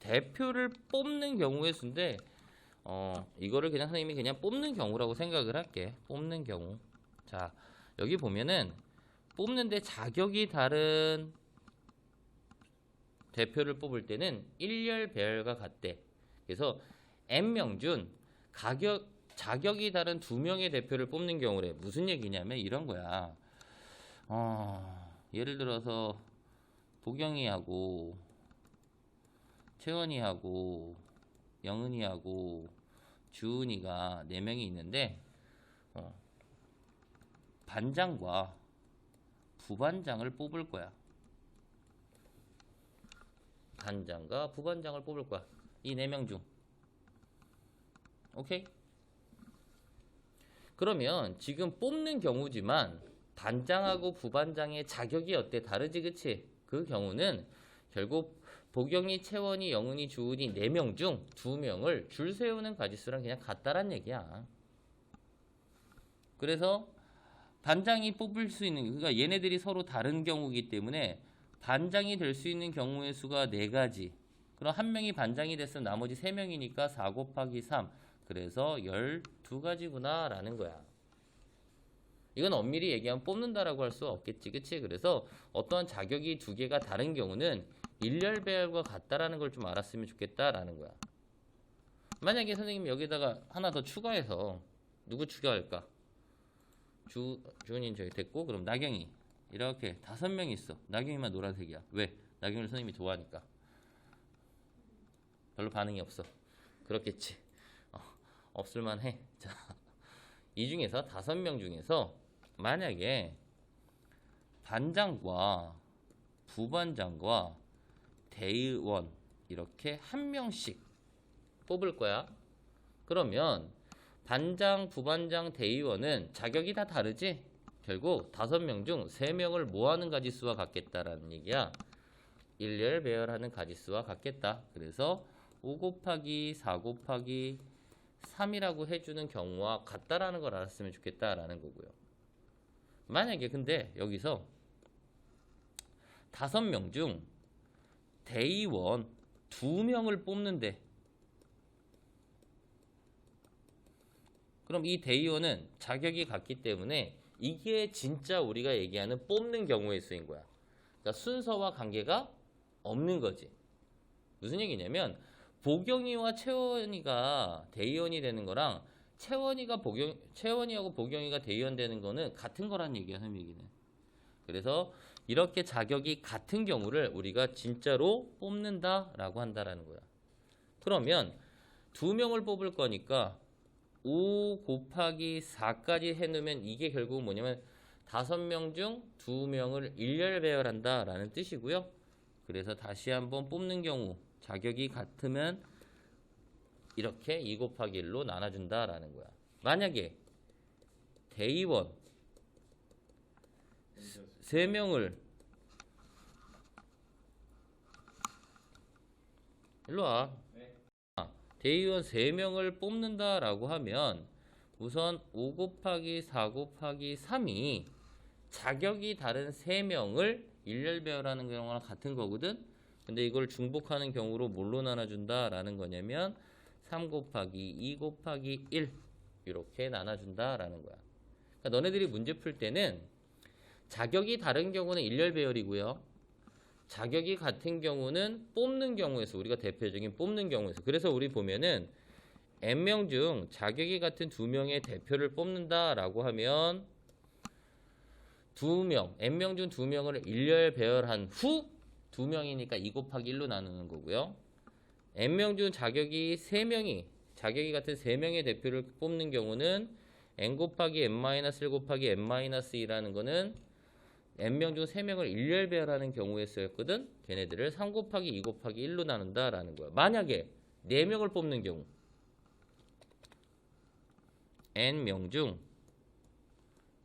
대표를 뽑는 경우의 수인데 이거를 그냥 선생님이 그냥 뽑는 경우라고 생각을 할게. 뽑는 경우. 자, 여기 보면은 뽑는데 자격이 다른 대표를 뽑을 때는 일렬 배열과 같대. 그래서 n명 중 자격이 다른 2명의 대표를 뽑는 경우래. 무슨 얘기냐면 이런 거야. 예를 들어서 보경이하고 채원이하고 영은이하고 주은이가 4명이 있는데 반장과 부반장을 뽑을 거야. 반장과 부반장을 뽑을 거야. 이 4명 중. 오케이? 그러면 지금 뽑는 경우지만 반장하고 부반장의 자격이 어때? 다르지, 그치? 그 경우는 결국 보경이, 채원이, 영은이, 주은이 4명 중 2명을 줄 세우는 가지수랑 그냥 같다란 얘기야. 그래서 반장이 뽑을 수 있는, 그러니까 얘네들이 서로 다른 경우이기 때문에 반장이 될 수 있는 경우의 수가 4가지. 그럼 한 명이 반장이 됐으면 나머지 3명이니까 4 곱하기 3. 그래서 12가지구나 라는 거야. 이건 엄밀히 얘기하면 뽑는다라고 할 수 없겠지, 그치? 그래서 어떠한 자격이 2개가 다른 경우는 일렬 배열과 같다라는 걸 좀 알았으면 좋겠다라는 거야. 만약에 선생님이 여기다가 하나 더 추가해서 누구 추가할까? 주은이는 저기 됐고, 그럼 나경이 이렇게 5명이 있어. 나경이만 노란색이야. 왜? 나경이를 선생님이 좋아하니까. 별로 반응이 없어. 그렇겠지. 없을만해. 자, 이 중에서 5명 중에서 만약에 반장과 부반장과 대의원 이렇게 1명씩 뽑을 거야. 그러면 반장, 부반장, 대의원은 자격이 다 다르지? 결국 5명 중 3명을 모아하는 가지수와 같겠다라는 얘기야. 일렬 배열하는 가지수와 같겠다. 그래서 5 곱하기 4 곱하기 3이라고 해주는 경우와 같다라는 걸 알았으면 좋겠다라는 거고요. 만약에 근데 여기서 5명 중 대의원 2명을 뽑는데, 그럼 이 대의원은 자격이 같기 때문에 이게 진짜 우리가 얘기하는 뽑는 경우의 수인 거야. 그러니까 순서와 관계가 없는 거지. 무슨 얘기냐면 보경이와 채원이가 대의원이 되는 거랑 채원이하고 보경이가 대의원 되는 거는 같은 거란 얘기야, 선생님 얘기는. 그래서 이렇게 자격이 같은 경우를 우리가 진짜로 뽑는다라고 한다라는 거야. 그러면 2명을 뽑을 거니까 5 곱하기 4까지 해놓으면 이게 결국 뭐냐면 5명 중 2명을 일렬 배열한다라는 뜻이고요. 그래서 다시 한번 뽑는 경우 자격이 같으면 이렇게 2 곱하기 1로 나눠준다라는 거야. 만약에 대의원 3명을 일로 와. 대의원 3명을 뽑는다라고 하면 우선 5 곱하기 4 곱하기 3이 자격이 다른 3명을 일렬 배열하는 경우랑 같은 거거든. 근데 이걸 중복하는 경우로 뭘로 나눠준다라는 거냐면 3 곱하기 2 곱하기 1 이렇게 나눠준다라는 거야. 그러니까 너네들이 문제 풀 때는 자격이 다른 경우는 일렬 배열이고요. 자격이 같은 경우는 뽑는 경우에서, 우리가 대표적인 뽑는 경우에서, 그래서 우리 보면은 n명 중 자격이 같은 2명의 대표를 뽑는다라고 하면 2명, n명 중 2명을 일렬 배열한 후 2명이니까 2 곱하기 1로 나누는 거고요. n명 중 자격이 같은 3명의 대표를 뽑는 경우는 n 곱하기 n-1 곱하기 n-2라는 거는 n명 중 3명을 일렬 배열하는 경우에 쓰였거든. 걔네들을 3 곱하기 2 곱하기 1로 나눈다라는 거야. 만약에 4명을 뽑는 경우 n명 중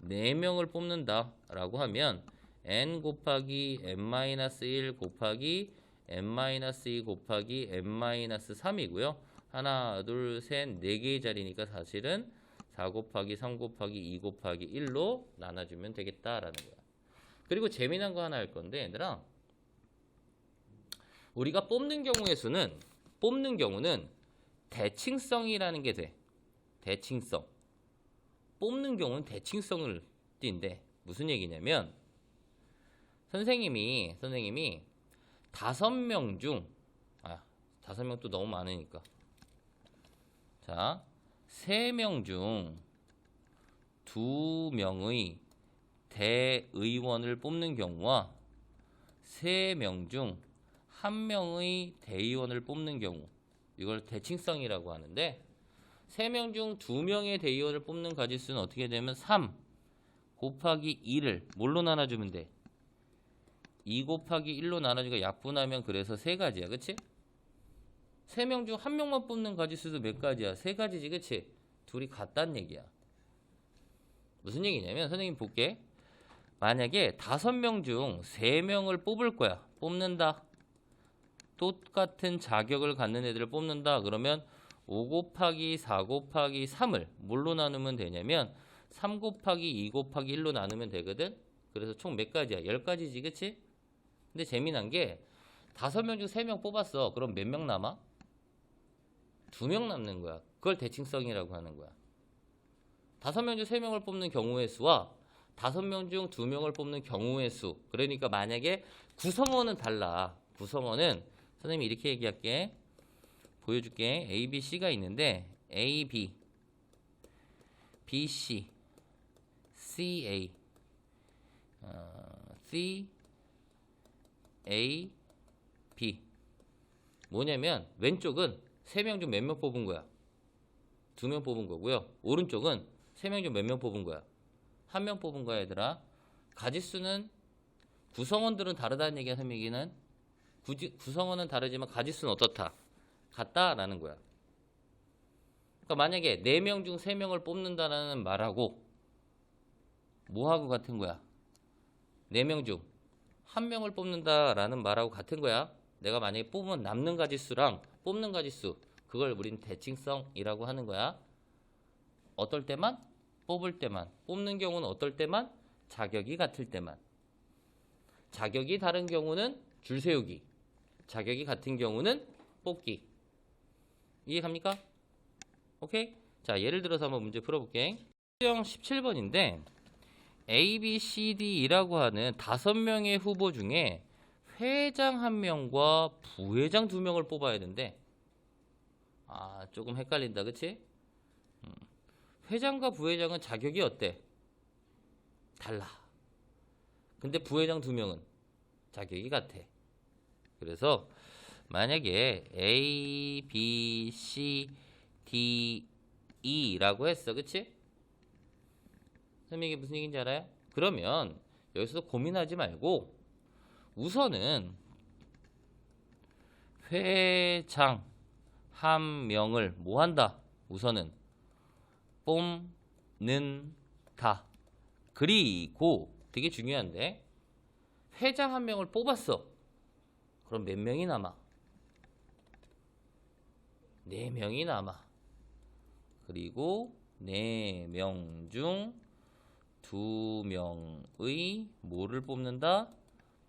4명을 뽑는다라고 하면 n 곱하기 n-1 곱하기 n-2 곱하기 n-3이고요. 하나, 둘, 셋, 4개의 자리니까 사실은 4 곱하기 3 곱하기 2 곱하기 1로 나눠주면 되겠다라는 거야. 그리고 재미난 거 하나 할 건데, 얘들아, 우리가 뽑는 경우의 수는 뽑는 경우는 대칭성이라는 게 돼. 대칭성. 뽑는 경우는 대칭성을 띈대. 무슨 얘기냐면 선생님이 5명 중 5명 또 너무 많으니까 자 3명 중 2명의 대의원을 뽑는 경우와 3명 중 1명의 대의원을 뽑는 경우 이걸 대칭성이라고 하는데 3명 중 2명의 대의원을 뽑는 가지수는 어떻게 되면 3 곱하기 2를 뭘로 나눠주면 돼? 2 곱하기 1로 나눠주니까 약분하면 그래서 3가지야. 그치? 3명 중 1명만 뽑는 가지수도 몇 가지야? 3가지지. 그치? 둘이 같다는 얘기야. 무슨 얘기냐면 선생님 볼게. 만약에 5명 중 3명을 뽑을 거야. 뽑는다. 똑같은 자격을 갖는 애들을 뽑는다. 그러면 5 곱하기 4 곱하기 3을 뭘로 나누면 되냐면 3 곱하기 2 곱하기 1로 나누면 되거든. 그래서 총 몇 가지야? 10가지지. 그치? 근데 재미난 게 5명 중 3명 뽑았어. 그럼 몇 명 남아? 2명 남는 거야. 그걸 대칭성이라고 하는 거야. 5명 중 3명을 뽑는 경우의 수와 5명 중 2명을 뽑는 경우의 수. 그러니까 만약에 구성원은 달라. 구성원은 선생님이 이렇게 얘기할게. 보여줄게. A, B, C가 있는데 A, B, B, C, C, A, C, A, B. 뭐냐면 왼쪽은 3명 중 몇 명 뽑은 거야? 2명 뽑은 거고요. 오른쪽은 3명 중 몇 명 뽑은 거야? 1명 뽑은 거야, 얘들아. 가지수는 구성원들은 다르다는 얘기야, 선생님은. 구성원은 다르지만 가지수는 어떻다? 같다라는 거야. 그러니까 만약에 4명 중 3명을 뽑는다라는 말하고 뭐하고 같은 거야? 4명 중 1명을 뽑는다라는 말하고 같은 거야. 내가 만약에 뽑으면 남는 가지수랑 뽑는 가지수 그걸 우린 대칭성이라고 하는 거야. 어떨 때만? 뽑을 때만. 뽑는 경우는 어떨 때만? 자격이 같을 때만. 자격이 다른 경우는 줄 세우기. 자격이 같은 경우는 뽑기. 이해 갑니까? 오케이? 자, 예를 들어서 한번 문제 풀어볼게. 수형 17번인데 A, B, C, D라고 하는 5명의 후보 중에 회장 1명과 부회장 2명을 뽑아야 된대. 조금 헷갈린다. 그치? 회장과 부회장은 자격이 어때? 달라. 근데 부회장 2명은 자격이 같아. 그래서 만약에 A, B, C, D, E라고 했어. 그치? 선생님이 무슨 얘기인지 알아요? 그러면 여기서 고민하지 말고 우선은 회장 1명을 뭐 한다? 우선은 뽑는다. 그리고 되게 중요한데 회장 1명을 뽑았어. 그럼 몇 명이 남아? 4명이 남아. 그리고 4명 중 2명의 뭐를 뽑는다?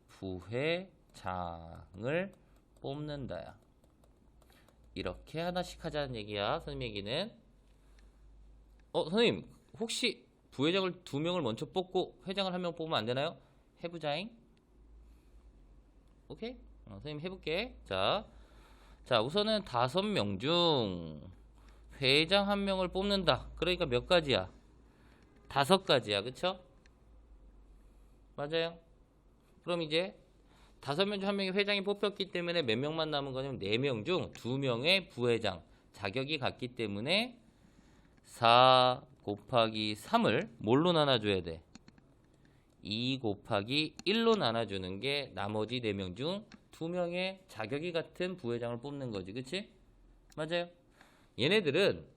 부회장을 뽑는다야. 이렇게 하나씩 하자는 얘기야. 선생님 얘기는. 선생님 혹시 부회장을 2명을 먼저 뽑고 회장을 1명 뽑으면 안 되나요? 해보자잉. 오케이? 선생님 해볼게. 자, 우선은 5명 중 회장 1명을 뽑는다. 그러니까 몇 가지야? 5가지야. 그쵸? 맞아요. 그럼 이제 5명 중 1명이 회장이 뽑혔기 때문에 몇 명만 남은 거냐면 4명 중 2명의 부회장 자격이 같기 때문에 4 곱하기 3을 뭘로 나눠줘야 돼? 2 곱하기 1로 나눠주는 게 나머지 4명 중 2명의 자격이 같은 부회장을 뽑는 거지. 그치? 맞아요. 얘네들은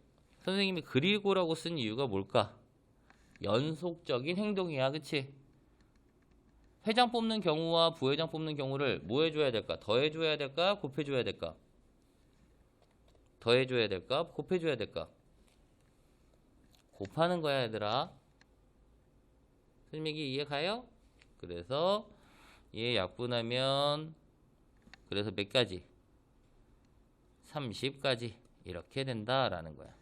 선생님이 그리고라고 쓴 이유가 뭘까? 연속적인 행동이야. 그치? 회장 뽑는 경우와 부회장 뽑는 경우를 뭐 해줘야 될까? 더해줘야 될까? 곱해줘야 될까? 더해줘야 될까? 곱해줘야 될까? 곱하는 거야, 얘들아. 선생님 얘기 이해 가요? 그래서 얘 약분하면 그래서 몇 가지? 30까지 이렇게 된다라는 거야.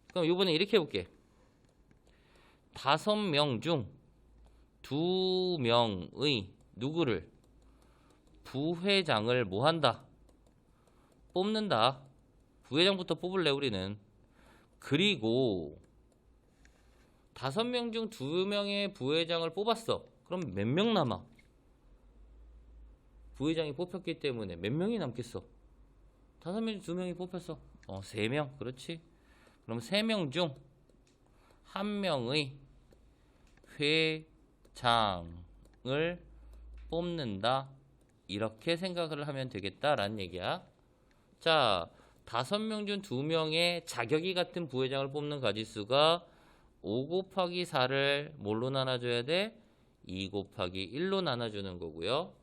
그럼 이번에 이렇게 해볼게. 5명 중 2명의 누구를 부회장을 뭐 한다? 뽑는다. 부회장부터 뽑을래 우리는. 그리고 5명 중 2명의 부회장을 뽑았어. 그럼 몇 명 남아? 부회장이 뽑혔기 때문에 몇 명이 남겠어? 5명 중 2명이 뽑혔어. 3명. 그렇지. 그럼 3명 중 1명의 회장을 뽑는다. 이렇게 생각을 하면 되겠다라는 얘기야. 자, 5명 중 2명의 자격이 같은 부회장을 뽑는 가지수가 5 곱하기 4를 뭘로 나눠줘야 돼? 2 곱하기 1로 나눠주는 거고요.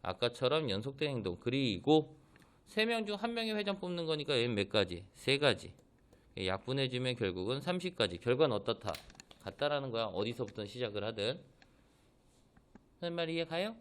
아까처럼 연속된 행동. 그리고 3명 중 1명의 회장 뽑는 거니까 얘는 몇 가지? 3가지. 약분해주면 결국은 30까지. 결과는 어떻다? 같다라는 거야. 어디서부터 시작을 하든. 무슨 말 이해 가요?